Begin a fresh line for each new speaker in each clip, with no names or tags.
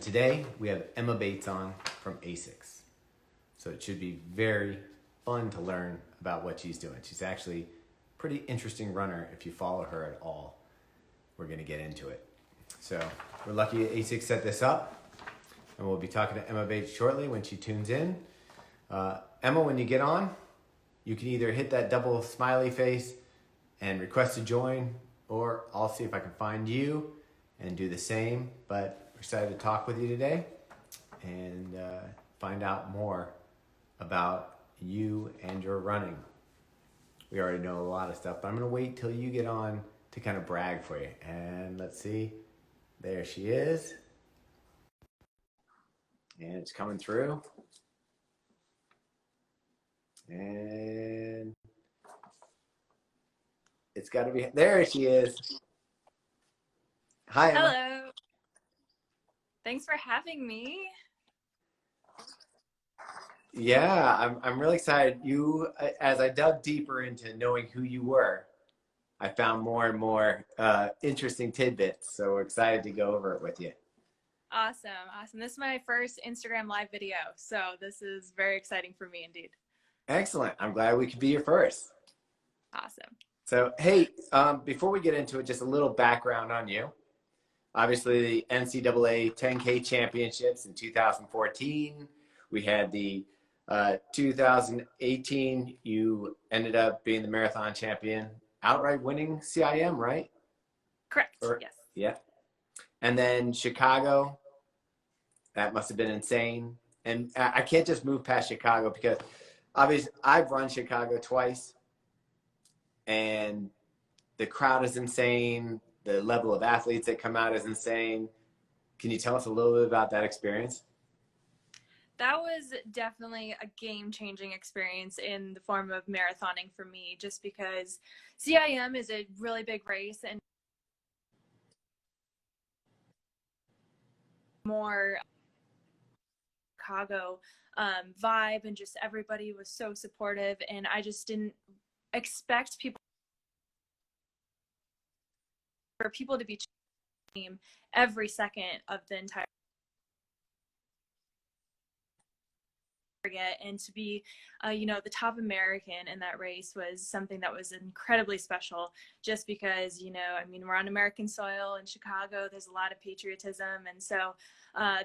Today we have Emma Bates on from ASICS. So it should be very fun to learn about what she's doing. She's actually a pretty interesting runner if you follow her at all. We're going to get into it. So we're lucky ASICS set this up, and we'll be talking to Emma Bates shortly when she tunes in. Emma, when you get on, you can either hit that double smiley face and request to join, or I'll see if I can find you and do the same. But we're excited to talk with you today and find out more about you and your running. We already know a lot of stuff, but I'm going to wait till you get on to kind of brag for you. And let's see. There she is. And it's coming through. And it's got to be, there she is. Hi, Emma.
Hello. Thanks for having me.
Yeah, I'm really excited. As I dug deeper into knowing who you were, I found more and more interesting tidbits. So we're excited to go over it with you.
Awesome. This is my first Instagram live video, so this is very exciting for me indeed.
Excellent. I'm glad we could be your first.
Awesome.
So, hey, before we get into it, just a little background on you. Obviously, the NCAA 10K championships in 2014. We had the 2018, you ended up being the marathon champion, outright winning CIM, right?
Correct, yes.
Yeah. And then Chicago, that must have been insane. And I can't just move past Chicago because obviously I've run Chicago twice, and the crowd is insane. The level of athletes that come out is insane. Can you tell us a little bit about that experience?
That was definitely a game-changing experience in the form of marathoning for me, just because CIM is a really big race and more Chicago vibe, and just everybody was so supportive, and I just didn't expect for people to be team every second of the entire and to be the top American in that race was something that was incredibly special, just because we're on American soil in Chicago. There's a lot of patriotism, and so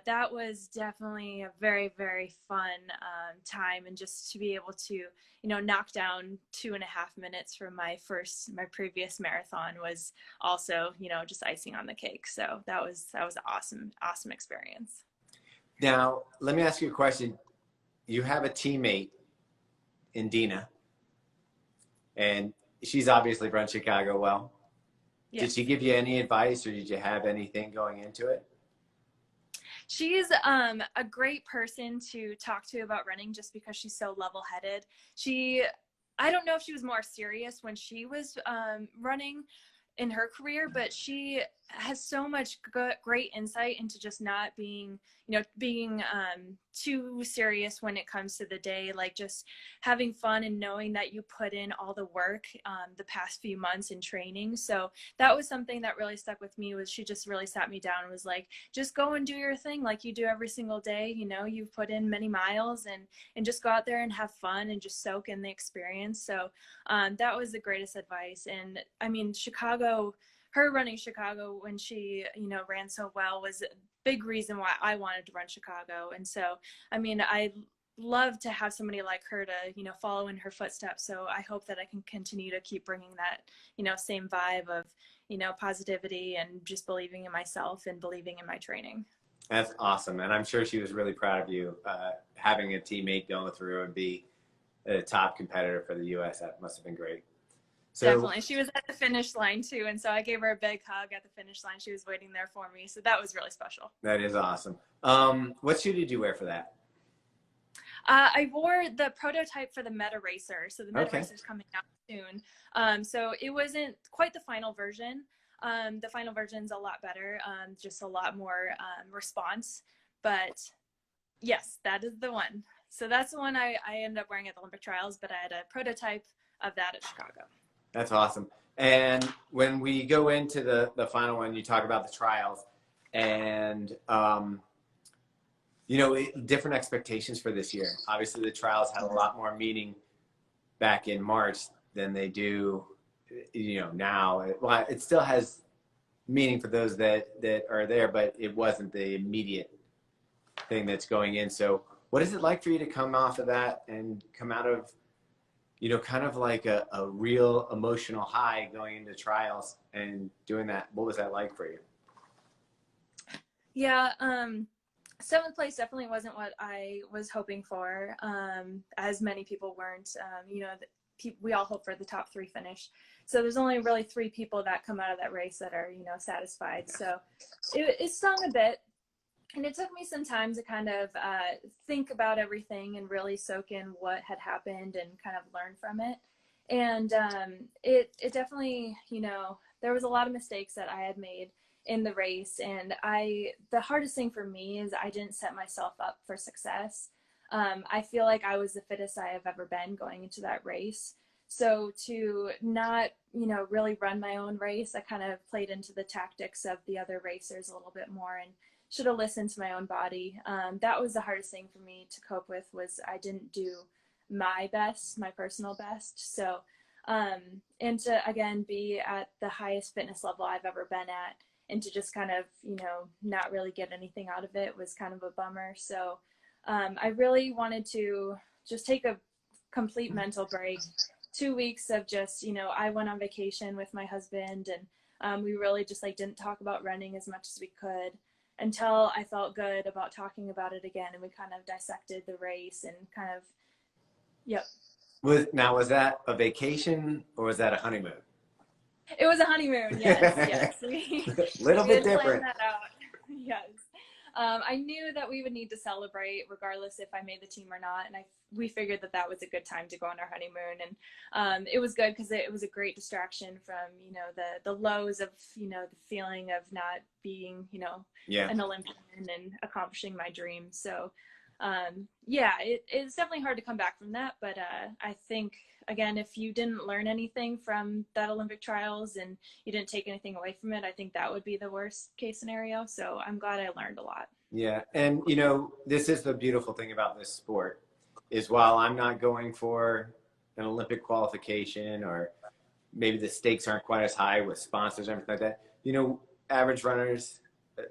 that was definitely a very, very fun time. And just to be able to knock down 2.5 minutes from my previous marathon was also just icing on the cake. So that was an awesome experience.
Now let me ask you a question. You have a teammate in Deena, and she's obviously run Chicago well. Yes. Did she give you any advice, or did you have anything going into it?
She's a great person to talk to about running, just because she's so level-headed. I don't know if she was more serious when she was running in her career, but she has so much great insight into just not being too serious when it comes to the day, like just having fun and knowing that you put in all the work the past few months in training. So that was something that really stuck with me, was she just really sat me down and was like, just go and do your thing like you do every single day. You've put in many miles, and just go out there and have fun and just soak in the experience. So that was the greatest advice. And I mean, her running Chicago when she ran so well was a big reason why I wanted to run Chicago. And so I love to have somebody like her to follow in her footsteps. So I hope that I can continue to keep bringing that same vibe of positivity and just believing in myself and believing in my training.
That's awesome. And I'm sure she was really proud of you. Having a teammate going through and be a top competitor for the US, that must have been great. So,
definitely. She was at the finish line too, and so I gave her a big hug at the finish line. She was waiting there for me, so that was really special.
That is awesome. What shoe did you wear for that?
I wore the prototype for the Meta Racer, so the Meta Racer is coming out soon. So it wasn't quite the final version. The final version's a lot better, just a lot more response. But yes, that is the one. So that's the one I ended up wearing at the Olympic trials, but I had a prototype of that at Chicago.
That's awesome. And when we go into the final one, you talk about the trials, and You know, different expectations for this year. Obviously, the trials had a lot more meaning back in March than they do, you know, now. Well, it still has meaning for those that are there, but it wasn't the immediate thing that's going in. So, what is it like for you to come off of that and come out of, you know, kind of like a real emotional high going into trials and doing that? What was that like for you?
Yeah, seventh place definitely wasn't what I was hoping for. As many people weren't. You know, we all hope for the top three finish. So there's only really three people that come out of that race that are, you know, satisfied. So it stung a bit. And it took me some time to kind of think about everything and really soak in what had happened and kind of learn from it. And it definitely, you know, there was a lot of mistakes that I had made in the race. And the hardest thing for me is I didn't set myself up for success. I feel like I was the fittest I have ever been going into that race. So to not, you know, really run my own race, I kind of played into the tactics of the other racers a little bit more and should have listened to my own body. That was the hardest thing for me to cope with, was I didn't do my best, my personal best. So, and to, again, be at the highest fitness level I've ever been at, and to just kind of, you know, not really get anything out of it was kind of a bummer. So I really wanted to just take a complete mental break. 2 weeks of just, you know, I went on vacation with my husband, and we really just like didn't talk about running as much as we could until I felt good about talking about it again. And we kind of dissected the race and kind of, yep.
Was that a vacation or was that a honeymoon?
It was a honeymoon, yes, yes.
Little
We
bit
did plan
different.
that out, yes. I knew that we would need to celebrate regardless if I made the team or not, and we figured that that was a good time to go on our honeymoon, and it was good because it was a great distraction from, you know, the lows of, you know, the feeling of not being, you know,
Yeah.
an Olympian and accomplishing my dream. So yeah, it's definitely hard to come back from that, but I think, again, if you didn't learn anything from that Olympic trials and you didn't take anything away from it, I think that would be the worst case scenario. So I'm glad I learned a lot.
Yeah. And, you know, this is the beautiful thing about this sport is while I'm not going for an Olympic qualification, or maybe the stakes aren't quite as high with sponsors and everything like that, you know, average runners,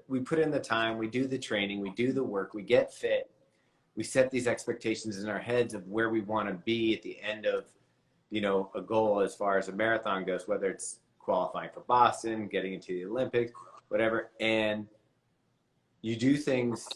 we put in the time, we do the training, we do the work, we get fit, we set these expectations in our heads of where we want to be at the end of, you know, a goal as far as a marathon goes, whether it's qualifying for Boston, getting into the Olympics, whatever. And you do things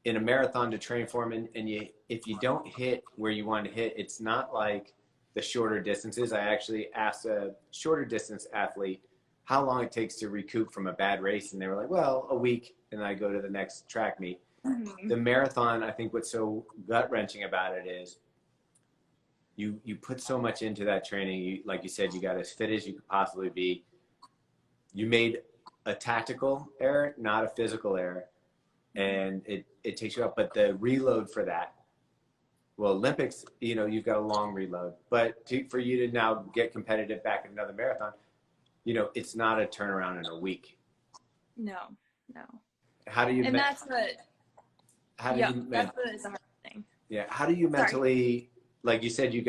in a marathon to train for them, and if you don't hit where you want to hit, it's not like the shorter distances. I actually asked a shorter distance athlete how long it takes to recoup from a bad race, and they were like, well, a week, and I go to the next track meet.
Mm-hmm.
The marathon, I think what's so gut-wrenching about it is you put so much into that training. Like you said, you got as fit as you could possibly be. You made a tactical error, not a physical error, and it takes you up. But the reload for that, well, Olympics, you know, you've got a long reload. But for you to now get competitive back in another marathon, you know, it's not a turnaround in a week.
No, no.
How do you?
And that's what.
How do
Yeah,
you?
that's what is a hard thing.
Yeah. How do you mentally? Like you said, you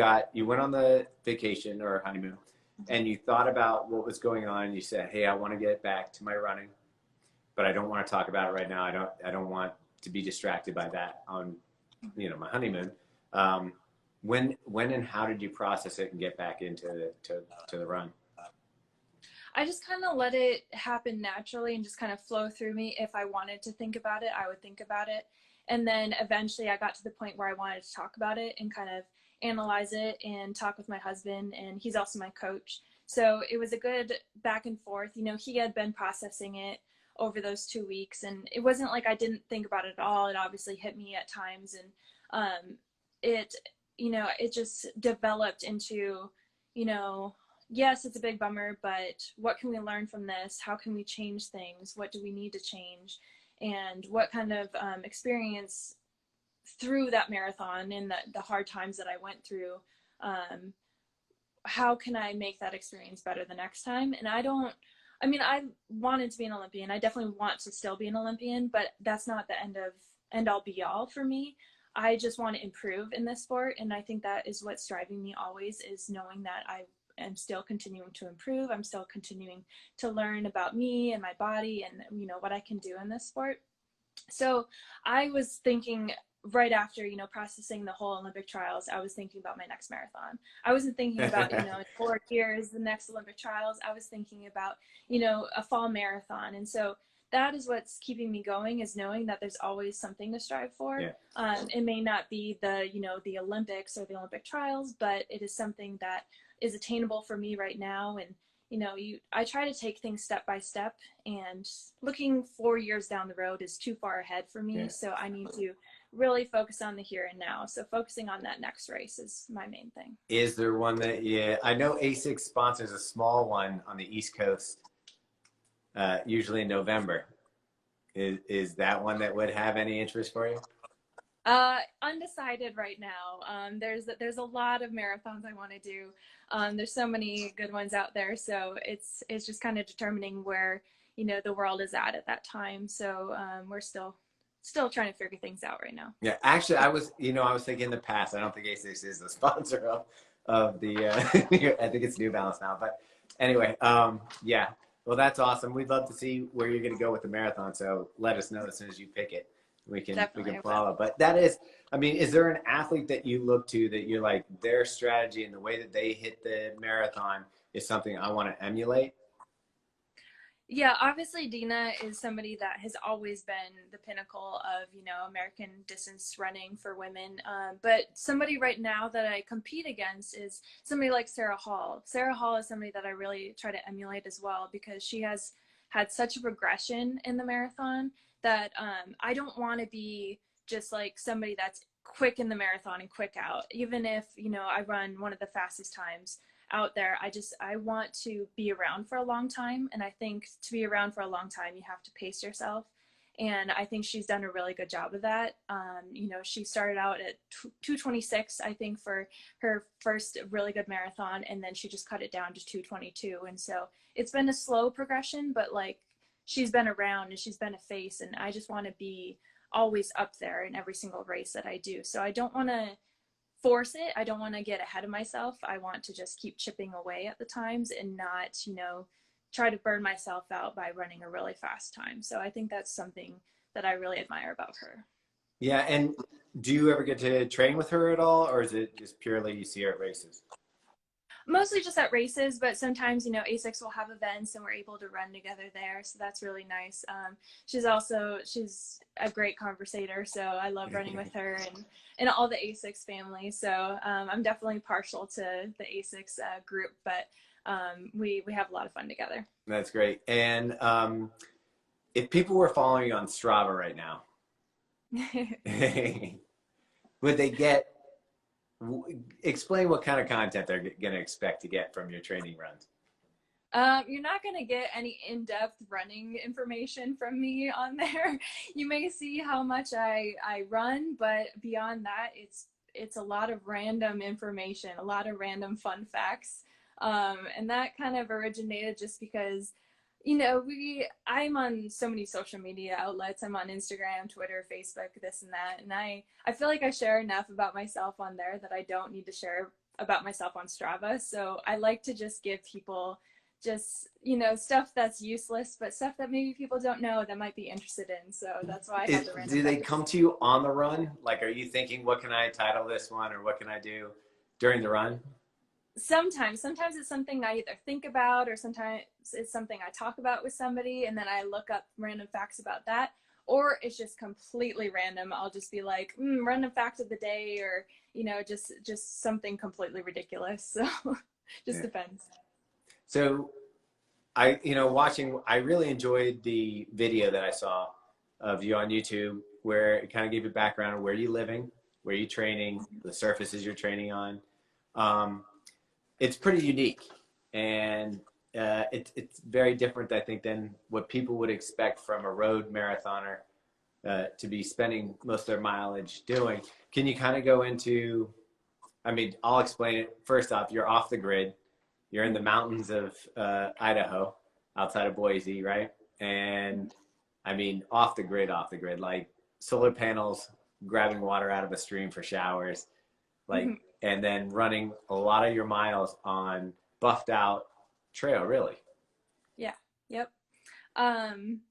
went on the vacation or honeymoon, and you thought about what was going on. You said, "Hey, I want to get back to my running, but I don't want to talk about it right now. I don't want to be distracted by that on, you know, my honeymoon." When and how did you process it and get back into the run?
I just kind of let it happen naturally and just kind of flow through me. If I wanted to think about it, I would think about it. And then eventually I got to the point where I wanted to talk about it and kind of analyze it and talk with my husband. And he's also my coach. So it was a good back and forth. You know, he had been processing it over those 2 weeks, and it wasn't like I didn't think about it at all. It obviously hit me at times, and it, you know, it just developed into, you know, yes, it's a big bummer, but what can we learn from this? How can we change things? What do we need to change? And what kind of experience through that marathon and the hard times that I went through, how can I make that experience better the next time? And I wanted to be an Olympian. I definitely want to still be an Olympian, but that's not the end of end all be all for me. I just want to improve in this sport. And I think that is what's driving me always, is knowing that I am still continuing to improve. I'm still continuing to learn about me and my body and, you know, what I can do in this sport. So I was thinking right after, you know, processing the whole Olympic trials, I was thinking about my next marathon. I wasn't thinking about, you know, in 4 years, the next Olympic trials. I was thinking about, you know, a fall marathon. And so that is what's keeping me going, is knowing that there's always something to strive for.
Yeah.
It may not be the, you know, the Olympics or the Olympic trials, but it is something that is attainable for me right now. And, you know, I try to take things step by step, and looking 4 years down the road is too far ahead for me.
Yeah.
So I need to really focus on the here and now. So focusing on that next race is my main thing.
Is there one that, yeah, I know ASICS sponsors a small one on the East Coast, usually in November. Is that one that would have any interest for you?
Undecided right now. There's a lot of marathons I want to do. There's so many good ones out there. So it's just kind of determining where, you know, the world is at that time. So we're still trying to figure things out right now.
Yeah, actually, I was thinking in the past, I don't think ASICS is the sponsor of the, I think it's New Balance now. But anyway, yeah, well, that's awesome. We'd love to see where you're going to go with the marathon. So let us know as soon as you pick it. We can follow. But that is, I mean, is there an athlete that you look to that you're like, their strategy and the way that they hit the marathon is something I want to emulate?
Yeah, obviously Deena is somebody that has always been the pinnacle of, you know, American distance running for women. But somebody right now that I compete against is somebody like Sarah Hall. Sarah Hall is somebody that I really try to emulate as well, because she has had such a progression in the marathon that I don't want to be just like somebody that's quick in the marathon and quick out. Even if, you know, I run one of the fastest times out there, I want to be around for a long time. And I think to be around for a long time, you have to pace yourself. And I think she's done a really good job of that. You know, she started out at 2:26, I think, for her first really good marathon. And then she just cut it down to 2:22. And so it's been a slow progression, but like, she's been around and she's been a face. And I just want to be always up there in every single race that I do. So I don't want to force it. I don't want to get ahead of myself. I want to just keep chipping away at the times and not, you know, try to burn myself out by running a really fast time. So I think that's something that I really admire about her.
Yeah. And do you ever get to train with her at all, or is it just purely you see her at races?
Mostly just at races, but sometimes, you know, ASICS will have events and we're able to run together there. So that's really nice. She's a great conversator. So I love running with her and all the ASICS family. So I'm definitely partial to the ASICS group, but we have a lot of fun together.
That's great. And if people were following you on Strava right now, would they explain what kind of content they're going to expect to get from your training runs?
You're not going to get any in-depth running information from me on there. You may see how much I run, but beyond that, it's a lot of random information, a lot of random fun facts. And that kind of originated just because, you know, I'm on so many social media outlets. I'm on Instagram, Twitter, Facebook, this and that. And I feel like I share enough about myself on there that I don't need to share about myself on Strava. So I like to just give people just, you know, stuff that's useless, but stuff that maybe people don't know that might be interested in. So that's why I have the random.
Do they come to you on the run? Like, are you thinking, what can I title this one, or what can I do during the run?
Sometimes it's something I either think about, or sometimes it's something I talk about with somebody and then I look up random facts about that, or it's just completely random. I'll just be like, random fact of the day, or, you know, just something completely ridiculous. So just depends.
So I really enjoyed the video that I saw of you on YouTube, where it kind of gave you background on where you're living, where you're training, the surfaces you're training on. It's pretty unique, and it's very different, I think, than what people would expect from a road marathoner to be spending most of their mileage doing. Can you kind of go into, I mean, I'll explain it. First off, you're off the grid. You're in the mountains of Idaho, outside of Boise, right? And I mean, off the grid, like solar panels, grabbing water out of a stream for showers, like,
Mhm.
and then running a lot of your miles on buffed out trail, really.
Yeah. Yep. Um,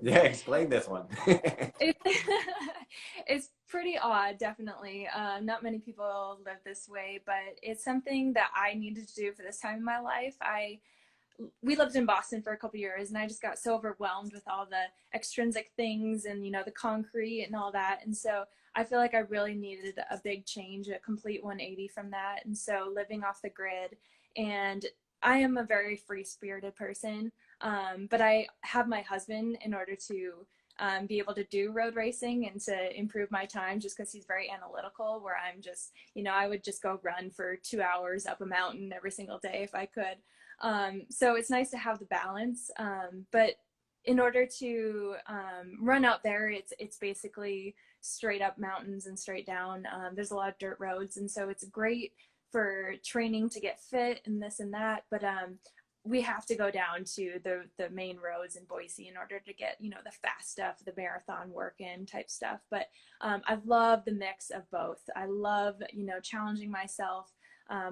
Yeah, explain this one.
it, it's pretty odd, definitely. Not many people live this way, but it's something that I needed to do for this time in my life. We lived in Boston for a couple years, and I just got so overwhelmed with all the extrinsic things and, you know, the concrete and all that. And so I feel like I really needed a big change, a complete 180 from that. And so living off the grid, and I am a very free spirited person, but I have my husband in order to be able to do road racing and to improve my time, just because he's very analytical, where I'm just, you know, I would just go run for 2 hours up a mountain every single day if I could. So it's nice to have the balance. But in order to run out there, it's basically straight up mountains and straight down. There's a lot of dirt roads, and so it's great for training to get fit and this and that. But we have to go down to the main roads in Boise in order to get, you know, the fast stuff, the marathon work in type stuff. But I love the mix of both. I love, you know, challenging myself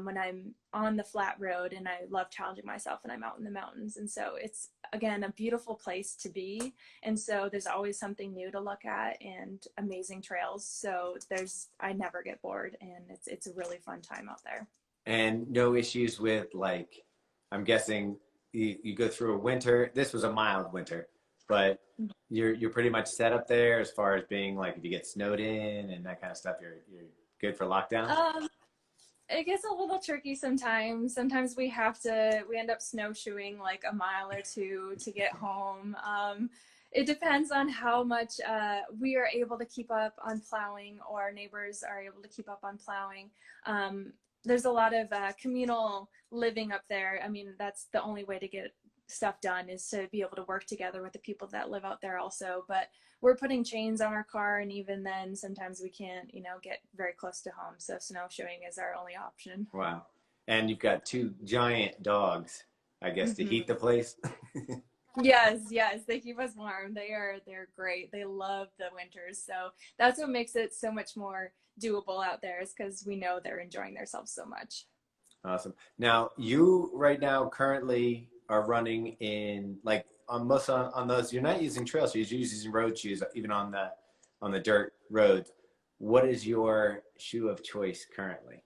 when I'm on the flat road, and I love challenging myself when I'm out in the mountains. And so it's, again, a beautiful place to be. And so there's always something new to look at and amazing trails. So I never get bored, and it's a really fun time out there.
And no issues with, like, I'm guessing you go through a winter. This was a mild winter, but you're pretty much set up there as far as being like, if you get snowed in and that kind of stuff, you're good for lockdown.
It gets a little tricky sometimes. Sometimes we end up snowshoeing like a mile or two to get home. It depends on how much we are able to keep up on plowing, or our neighbors are able to keep up on plowing. There's a lot of communal living up there. I mean, that's the only way to get stuff done, is to be able to work together with the people that live out there also. But we're putting chains on our car, and even then sometimes we can't, you know, get very close to home, so snowshoeing is our only option.
Wow. And you've got two giant dogs, I guess, to heat the place.
Yes, they keep us warm. They're great. They love the winters, so that's what makes it so much more doable out there, is because we know they're enjoying themselves so much.
Awesome. Now, you right now currently are running in, like, on those, you're not using trail shoes, you're using road shoes, even on the dirt roads. What is your shoe of choice currently?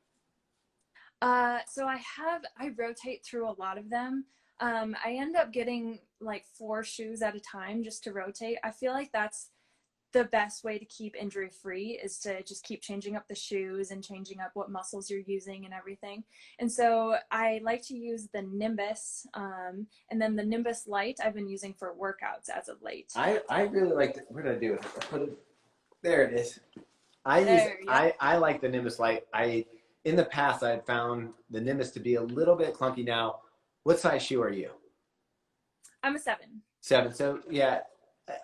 So I rotate through a lot of them. I end up getting like 4 shoes at a time just to rotate. I feel like that's the best way to keep injury free, is to just keep changing up the shoes and changing up what muscles you're using and everything. And so I like to use the Nimbus, and then the Nimbus Light I've been using for workouts as of late.
I really like what did I do with it? I put it there. It is. I like the Nimbus Light. In the past I had found the Nimbus to be a little bit clunky. Now, what size shoe are you?
I'm a 7.
7. So yeah,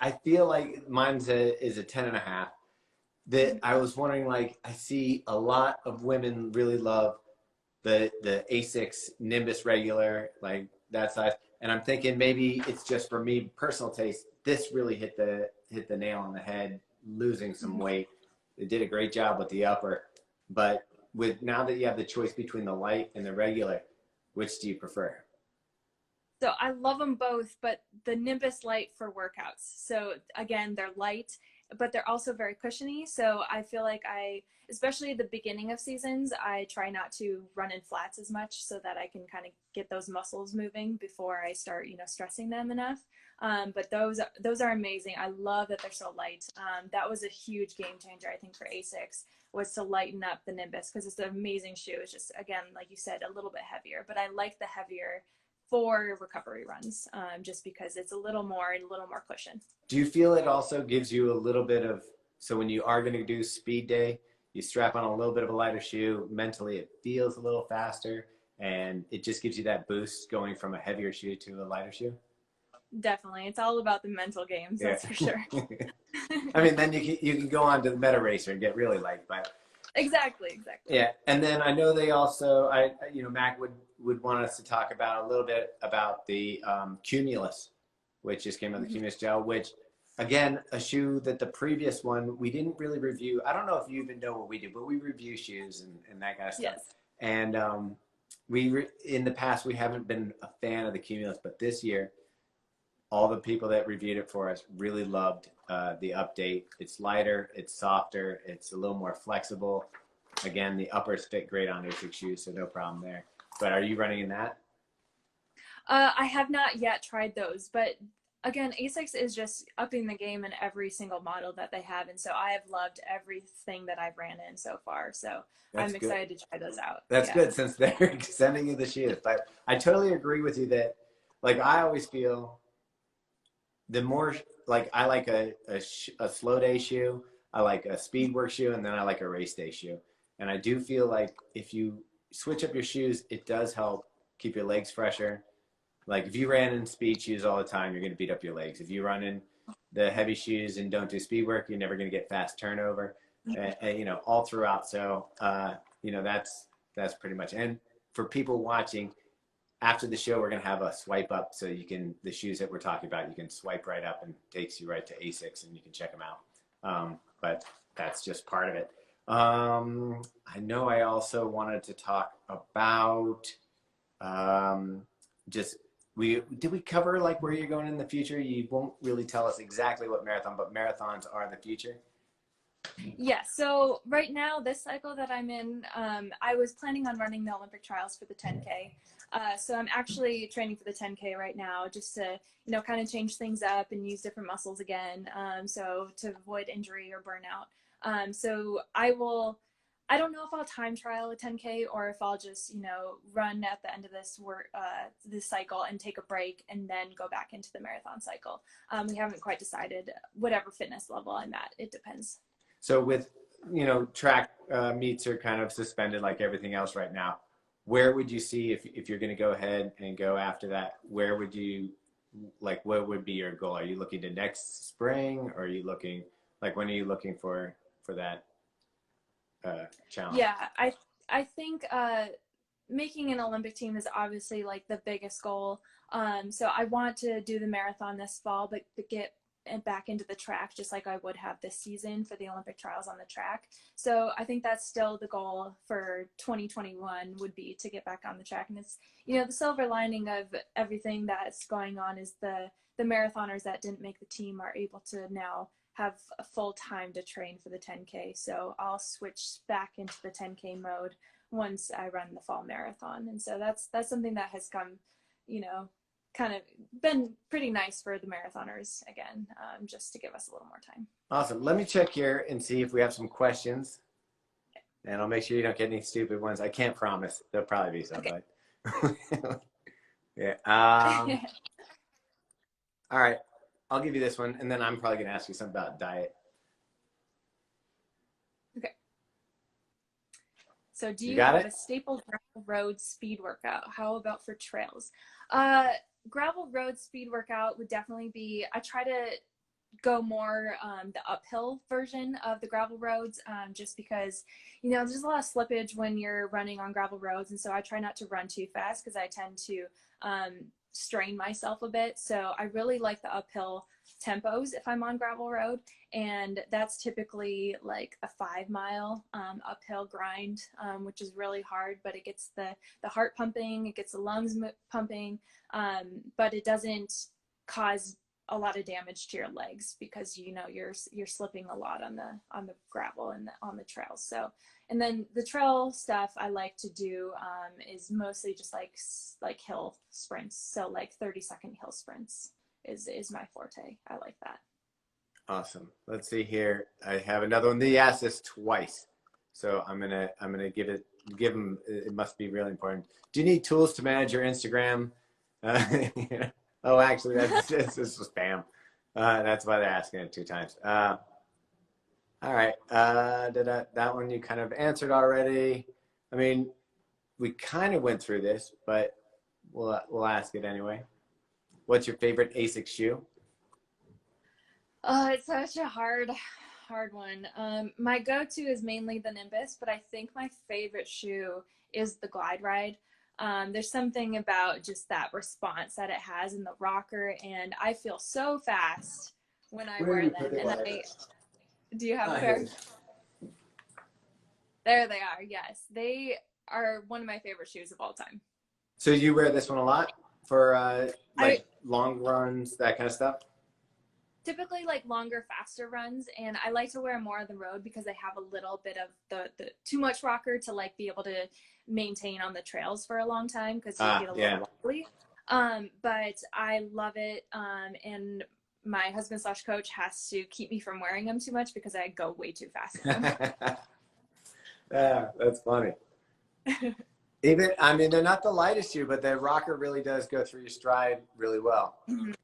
I feel like mine's is a 10.5. That I was wondering, like, I see a lot of women really love the ASICS Nimbus regular, like that size. And I'm thinking maybe it's just for me, personal taste. This really hit the nail on the head, losing some weight. They did a great job with the upper, but now that you have the choice between the light and the regular, which do you prefer?
So I love them both, but the Nimbus Light for workouts. So again, they're light, but they're also very cushiony. So I feel like especially at the beginning of seasons, I try not to run in flats as much, so that I can kind of get those muscles moving before I start, you know, stressing them enough. But those are amazing. I love that they're so light. That was a huge game changer, I think, for ASICS, was to lighten up the Nimbus, because it's an amazing shoe. It's just, again, like you said, a little bit heavier, but I like the heavier for recovery runs, just because it's a little more cushion.
Do you feel it also gives you a little bit of, so when you are going to do speed day, you strap on a little bit of a lighter shoe, mentally it feels a little faster, and it just gives you that boost going from a heavier shoe to a lighter shoe?
Definitely. It's all about the mental games, that's for sure.
I mean, then you can go on to the meta racer and get really light, but
Exactly.
yeah. And then I know they also, Mac would want us to talk about a little bit about the cumulus, which just came out, the cumulus gel, which again, a shoe that the previous one we didn't really review. I don't know if you even know what we do, but we review shoes and that kind of stuff.
Yes.
And in the past we haven't been a fan of the cumulus, but this year all the people that reviewed it for us really loved the update. It's lighter, it's softer, it's a little more flexible. Again, the uppers fit great on ASICS shoes, so no problem there. But are you running in that?
I have not yet tried those, but again, ASICS is just upping the game in every single model that they have, and so I have loved everything that I've ran in so far. So
That's
I'm
good.
excited to try those out.
That's
Yeah.
good since they're sending you the shoes. But I totally agree with you that, like, I always feel the more, like, I like a slow day shoe, I like a speed work shoe, and then I like a race day shoe. And I do feel like if you switch up your shoes, it does help keep your legs fresher. Like if you ran in speed shoes all the time, you're going to beat up your legs. If you run in the heavy shoes and don't do speed work, you're never going to get fast turnover, you know, all throughout. So, you know, that's pretty much. And for people watching, after the show, we're going to have a swipe up. So you can, the shoes that we're talking about, you can swipe right up and it takes you right to ASICS and you can check them out. But that's just part of it. I know I also wanted to talk about just did we cover like where you're going in the future? You won't really tell us exactly what marathon, but marathons are the future.
Yeah, so right now, this cycle that I'm in, I was planning on running the Olympic trials for the 10K. So I'm actually training for the 10K right now just to, you know, kind of change things up and use different muscles again. So to avoid injury or burnout. So I don't know if I'll time trial a 10K or if I'll just, you know, run at the end of this cycle and take a break and then go back into the marathon cycle. We haven't quite decided. Whatever fitness level I'm at, it depends.
So with, you know, track meets are kind of suspended like everything else right now. Where would you see if you're going to go ahead and go after that? Where would you, like, what would be your goal? Are you looking to next spring, or are you looking, like, when are you looking for that challenge?
Yeah, I think making an Olympic team is obviously like the biggest goal. So I want to do the marathon this fall, but get back into the track just like I would have this season for the Olympic trials on the track. So I think that's still the goal for 2021 would be to get back on the track. And it's, you know, the silver lining of everything that's going on is the marathoners that didn't make the team are able to now have a full time to train for the 10K. So I'll switch back into the 10K mode once I run the fall marathon. And so that's something that has come, you know, kind of been pretty nice for the marathoners again, just to give us a little more time.
Awesome. Let me check here and see if we have some questions, and I'll make sure you don't get any stupid ones. I can't promise. There'll probably be some,
Okay.
but yeah. All right. I'll give you this one, and then I'm probably going to ask you something about diet.
Okay. So do you
got
have
it?
a staple gravel road speed workout? How about for trails? Gravel road speed workout would definitely be, I try to go more the uphill version of the gravel roads, just because, you know, there's a lot of slippage when you're running on gravel roads. And so I try not to run too fast because I tend to strain myself a bit. So I really like the uphill tempos if I'm on gravel road, and that's typically like a 5-mile uphill grind, which is really hard, but it gets the heart pumping, it gets the lungs pumping, but it doesn't cause a lot of damage to your legs because, you know, you're slipping a lot on the gravel and on the trails. So, and then the trail stuff I like to do is mostly just like hill sprints. So like 30-second hill sprints is my forte. I like that.
Awesome. Let's see here. I have another one. They asked this twice, so I'm gonna give them. It must be really important. Do you need tools to manage your Instagram? Yeah. Oh, actually, this is spam. That's why they're asking it 2 times. All right. That one you kind of answered already. I mean, we kind of went through this, but we'll ask it anyway. What's your favorite ASICS shoe?
Oh, it's such a hard one. My go-to is mainly the Nimbus, but I think my favorite shoe is the Glide Ride. There's something about just that response that it has in the rocker, and I feel so fast when I
Where
wear
do you
them.
put the
And
glasses?
do you have a
Ah,
pair?
here.
There they are. Yes, they are one of my favorite shoes of all time.
So you wear this one a lot for
I
long runs, that kind of stuff?
typically like longer, faster runs, and I like to wear more on the road because I have a little bit of the too much rocker to like be able to maintain on the trails for a long time because you get a
Yeah.
little wobbly. But I love it, and my husband slash coach has to keep me from wearing them too much because I go way too fast in them.
Yeah, that's funny. Even, I mean, they're not the lightest shoe, but the rocker really does go through your stride really well.
Mhm.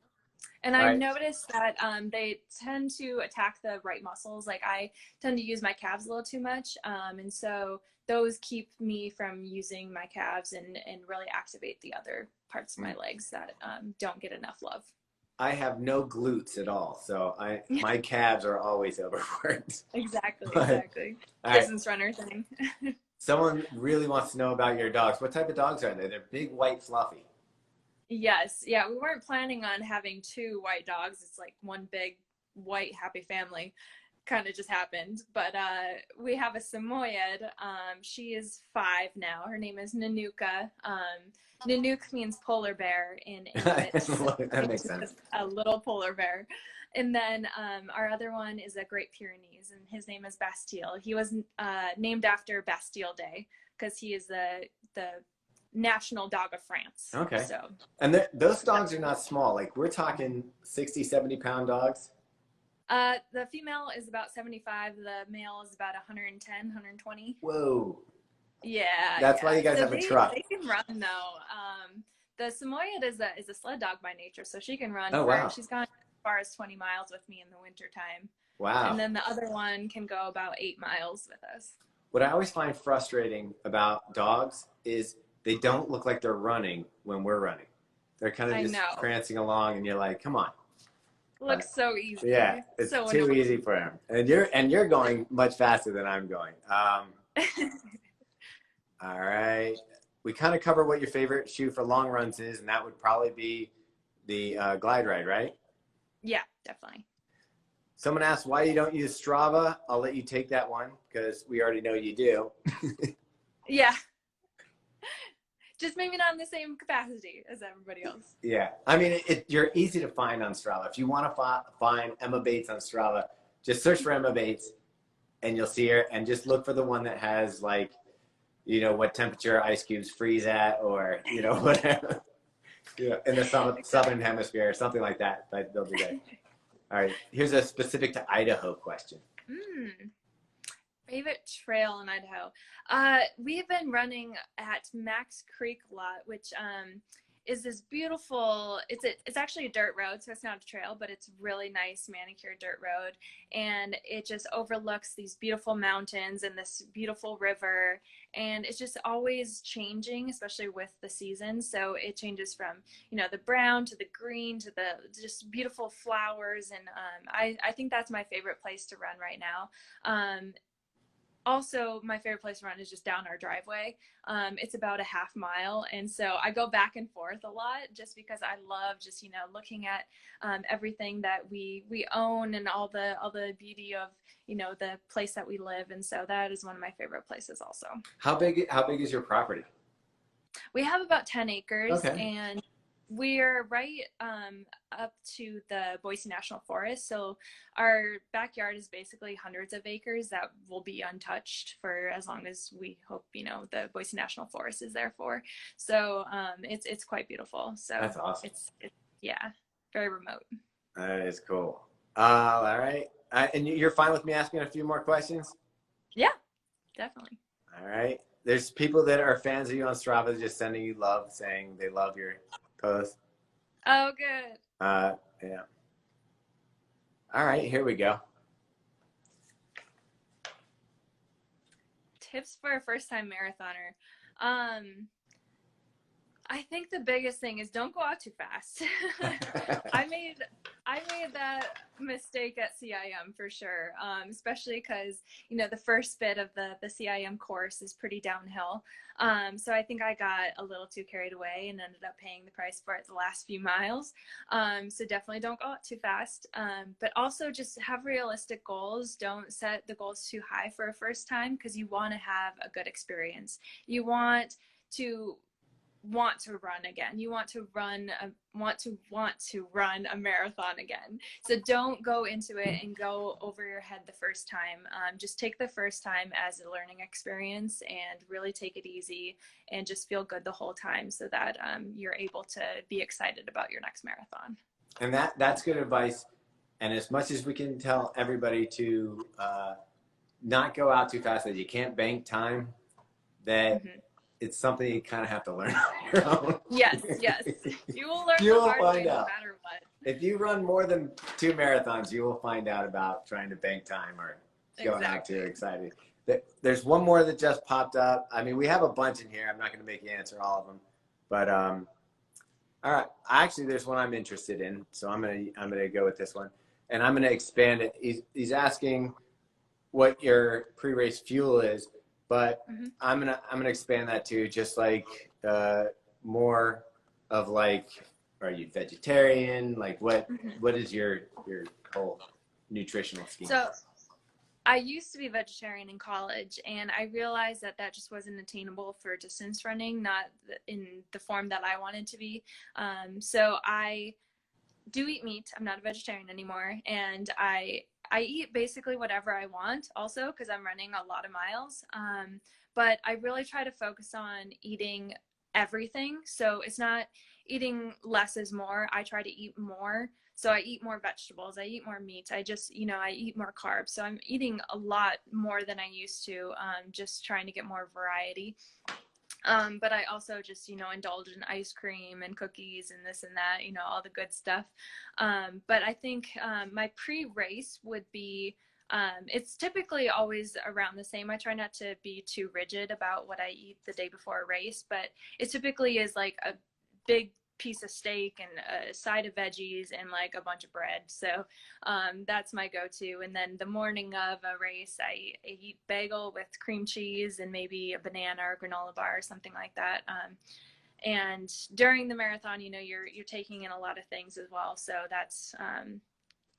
And
All
I
right.
noticed that they tend to attack the right muscles. Like I tend to use my calves a little too much. And so those keep me from using my calves and really activate the other parts of my legs that don't get enough love.
I have no glutes at all, so my calves are always overworked.
Exactly,
But,
exactly.
all right.
Distance runner thing.
Someone really wants to know about your dogs. What type of dogs are they? They're big, white, fluffy.
Yes, yeah, we weren't planning on having two white dogs. It's like one big white happy family. Kind of just happened. But we have a Samoyed. She is 5 now. Her name is Nanuka. Nanook means polar bear in Inuit. So
That makes sense.
a little polar bear. And then our other one is a Great Pyrenees, and his name is Bastille. He was named after Bastille Day because he is the national dog of France.
Okay.
So,
and those dogs are not small. Like we're talking 60, 70-pound dogs.
the female is about 75. The male is about 110, 120.
Whoa.
Yeah.
That's why you guys
so
have a truck.
They can run though. The Samoyed is a sled dog by nature, so she can run.
Oh, wow.
She's gone as far as 20 miles with me in the wintertime.
Wow.
And then the other one can go about 8 miles with us.
What I always find frustrating about dogs is they don't look like they're running when we're running. They're kind of just prancing along, and you're like, "Come on."
Looks so easy.
Yeah, it's
so
too
annoying.
easy for him, and you're going much faster than I'm going. All right, we kind of cover what your favorite shoe for long runs is, and that would probably be the Glide Ride, right?
Yeah, definitely.
Someone asked why you don't use Strava. I'll let you take that one because we already know you do.
Yeah. Just maybe not in the same capacity as everybody else.
Yeah. I mean, you're easy to find on Strava. If you want to find Emma Bates on Strava, just search for Emma Bates and you'll see her, and just look for the one that has like, you know, what temperature ice cubes freeze at, or, you know, whatever. You know, in the southern hemisphere or something like that, but they'll do that. All right. Here's a specific to Idaho question.
Favorite trail in Idaho. We've been running at Max Creek a lot, which is this beautiful, it's actually a dirt road, so it's not a trail, but it's really nice manicured dirt road, and it just overlooks these beautiful mountains and this beautiful river, and it's just always changing, especially with the season. So it changes from, you know, the brown to the green to the just beautiful flowers, and I think that's my favorite place to run right now. Also, my favorite place to run is just down our driveway. It's about a half mile, and so I go back and forth a lot just because I love just, you know, looking at everything that we own and all the beauty of, you know, the place that we live, and so that is one of my favorite places also.
How big is your property?
We have about 10 acres,
Okay.
and we're right up to the Boise National Forest. So our backyard is basically hundreds of acres that will be untouched for as long as we hope, you know, the Boise National Forest is there for. So it's quite beautiful. So
that's awesome.
It's yeah, very remote.
That is cool. All right. And you're fine with me asking a few more questions?
Yeah, definitely.
All right. There's people that are fans of you on Strava just sending you love, saying they love your post.
Oh, good.
Yeah. All right, here we go.
Tips for a first-time marathoner. I think the biggest thing is don't go out too fast. I made that mistake at CIM for sure, especially because, you know, the first bit of the CIM course is pretty downhill. So I think I got a little too carried away and ended up paying the price for it the last few miles. So definitely don't go out too fast, but also just have realistic goals. Don't set the goals too high for a first time, because you want to have a good experience. You want to run again. You want to run a marathon again. So don't go into it and go over your head the first time. Just take the first time as a learning experience and really take it easy and just feel good the whole time, so that you're able to be excited about your next marathon.
And that's good advice. And as much as we can tell everybody to not go out too fast, that you can't bank time, that it's something you kind of have to learn on your own.
Yes. You will learn
You
the
will
hard
find
way
out.
no matter what.
If you run more than 2 marathons, you will find out about trying to bank time or going out too excited. There's one more that just popped up. I mean, we have a bunch in here. I'm not going to make you answer all of them. But all right, actually, there's one I'm interested in, so I'm gonna go with this one, and I'm gonna expand it. He's asking what your pre-race fuel is, but I'm gonna expand that to just like more of like, are you vegetarian? Like what is your whole nutritional scheme?
So I used to be vegetarian in college, and I realized that that just wasn't attainable for distance running, not in the form that I wanted to be. So I do eat meat. I'm not a vegetarian anymore, and I eat basically whatever I want also, because I'm running a lot of miles. But I really try to focus on eating everything. So it's not eating less is more. I try to eat more. So I eat more vegetables. I eat more meat. I just, I eat more carbs. So I'm eating a lot more than I used to, just trying to get more variety. But I also just, indulge in ice cream and cookies and this and that, all the good stuff. But I think my pre-race would be, it's typically always around the same. I try not to be too rigid about what I eat the day before a race, but it typically is like a big piece of steak and a side of veggies and like a bunch of bread. So that's my go-to. And then the morning of a race, I eat bagel with cream cheese and maybe a banana or granola bar or something like that. And during the marathon, you're taking in a lot of things as well. So that's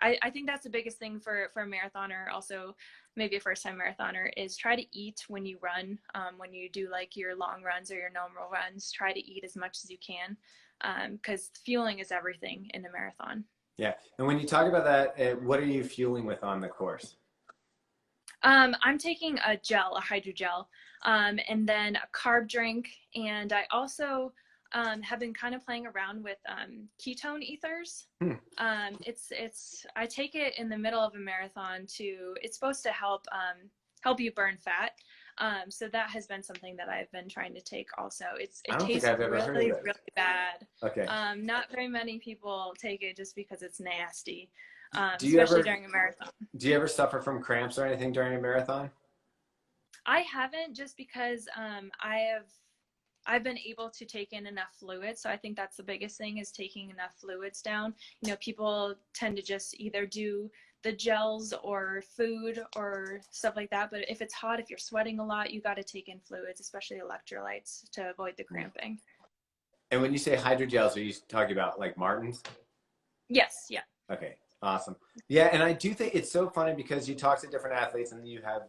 I think that's the biggest thing for a marathoner, also maybe a first time marathoner, is try to eat when you run. When you do like your long runs or your normal runs, try to eat as much as you can, because fueling is everything in a marathon.
Yeah. And when you talk about that, what are you fueling with on the course?
I'm taking a hydrogel, and then a carb drink. And I also have been kind of playing around with ketone ethers. I take it in the middle of a marathon it's supposed to help you burn fat. So that has been something that I've been trying to take also. It tastes really bad.
Okay.
Not very many people take it just because it's nasty, especially during a marathon.
Do you ever suffer from cramps or anything during a marathon?
I haven't, just because I've been able to take in enough fluids. So I think that's the biggest thing, is taking enough fluids down. People tend to just either do the gels or food or stuff like that. But if it's hot, if you're sweating a lot, you got to take in fluids, especially electrolytes, to avoid the cramping.
And when you say hydrogels, are you talking about like Martin's?
Yes. Yeah.
Okay. Awesome. Yeah. And I do think it's so funny, because you talk to different athletes, and you have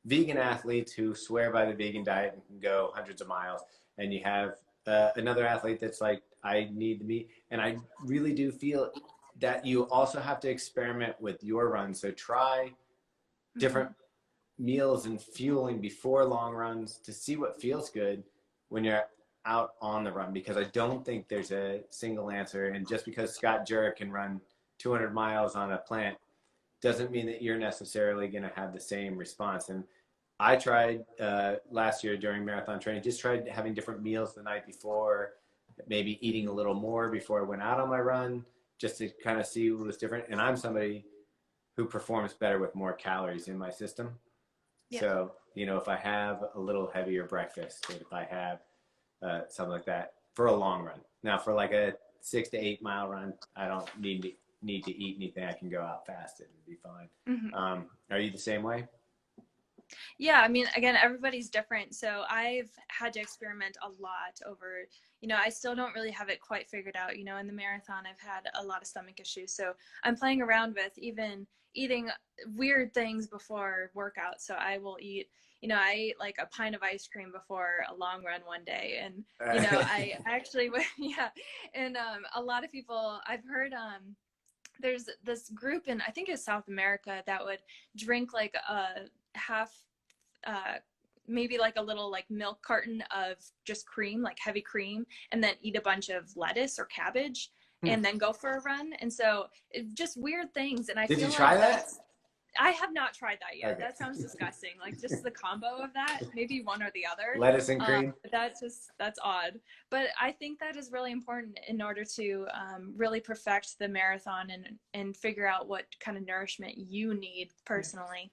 vegan athletes who swear by the vegan diet and can go hundreds of miles. And you have another athlete that's like, I need the meat. And I really do feel that you also have to experiment with your run. So try different meals and fueling before long runs to see what feels good when you're out on the run, because I don't think there's a single answer. And just because Scott Jurek can run 200 miles on a plant doesn't mean that you're necessarily going to have the same response. And I tried last year during marathon training, just tried having different meals the night before, maybe eating a little more before I went out on my run, just to kind of see what was different. And I'm somebody who performs better with more calories in my system. Yeah. So, if I have a little heavier breakfast, if I have something like that for a long run. Now, for like a 6 to 8 mile run, I don't need need to eat anything, I can go out fasted and be fine.
Mhm.
Are you the same way?
Yeah, I mean, again, everybody's different. So I've had to experiment a lot over, I still don't really have it quite figured out. In the marathon, I've had a lot of stomach issues. So I'm playing around with even eating weird things before workout. So I will eat, I ate like a pint of ice cream before a long run one day. And, I actually, yeah. And a lot of people, I've heard, there's this group in, I think it's South America, that would drink like a half, maybe like a little like milk carton of just cream, like heavy cream, and then eat a bunch of lettuce or cabbage and then go for a run. And so just weird things. And I
Did
feel
you
like
try that?
I have not tried that yet.
Okay.
That sounds disgusting. Like just the combo of that, maybe one or the other.
Lettuce and cream.
That's odd. But I think that is really important in order to really perfect the marathon and figure out what kind of nourishment you need personally.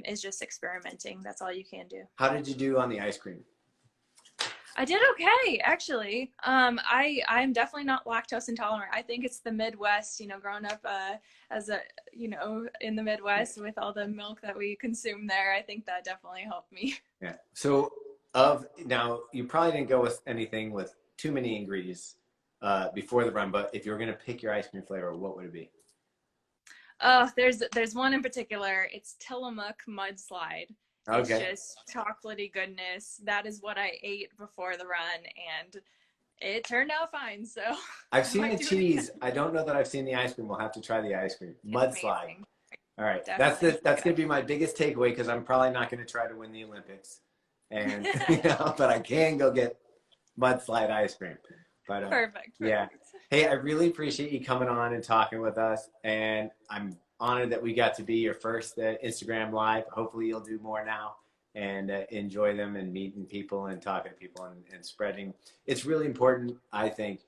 Is just experimenting. That's all you can do.
How did you do on the ice cream?
I did okay, actually. I'm definitely not lactose intolerant. I think it's the Midwest, growing up as a, in the Midwest with all the milk that we consume there. I think that definitely helped me.
Yeah. So now you probably didn't go with anything with too many ingredients before the run, but if you were going to pick your ice cream flavor, what would it be?
Oh, there's one in particular. It's Tillamook Mudslide.
Okay.
It's just chocolatey goodness. That is what I ate before the run, and it turned out fine. So
I've seen the cheese. I don't know that I've seen the ice cream. We'll have to try the ice cream. Mudslide. All right.
Definitely.
That's going to be my biggest takeaway because I'm probably not going to try to win the Olympics. And but I can go get mudslide ice cream. But
Perfect.
Yeah. Hey, I really appreciate you coming on and talking with us, and I'm honored that we got to be your first Instagram Live. Hopefully you'll do more now and enjoy them and meeting people and talking to people and spreading. It's really important, I think,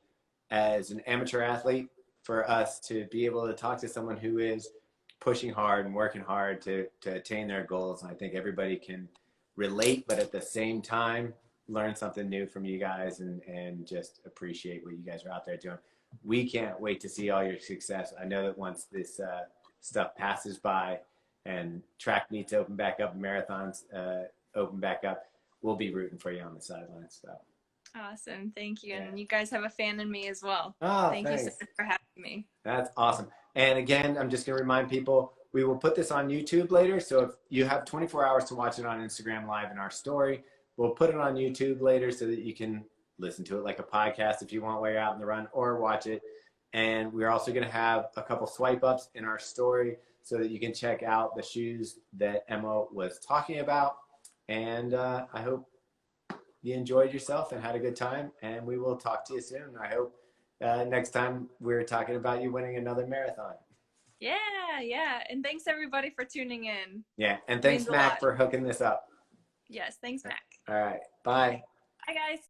as an amateur athlete for us to be able to talk to someone who is pushing hard and working hard to attain their goals. And I think everybody can relate, but at the same time, learn something new from you guys and just appreciate what you guys are out there doing. We can't wait to see all your success. I know that once this stuff passes by and track meets open back up, marathons open back up, we'll be rooting for you on the sidelines. So
awesome. Thank you. Yeah. And you guys have a fan in me as well.
Thank
you so much for having me.
That's awesome. And again, I'm just going to remind people, we will put this on YouTube later. So if you have 24 hours to watch it on Instagram Live in our story, we'll put it on YouTube later so that you can listen to it like a podcast if you want while you're out in the run, or watch it. And we're also going to have a couple swipe ups in our story so that you can check out the shoes that Emma was talking about. And I hope you enjoyed yourself and had a good time. And we will talk to you soon. I hope next time we're talking about you winning another marathon.
Yeah. And thanks everybody for tuning in.
Yeah. And thanks, Mac, for hooking this up.
Yes. Thanks, Mac.
All right. Bye.
Bye, guys.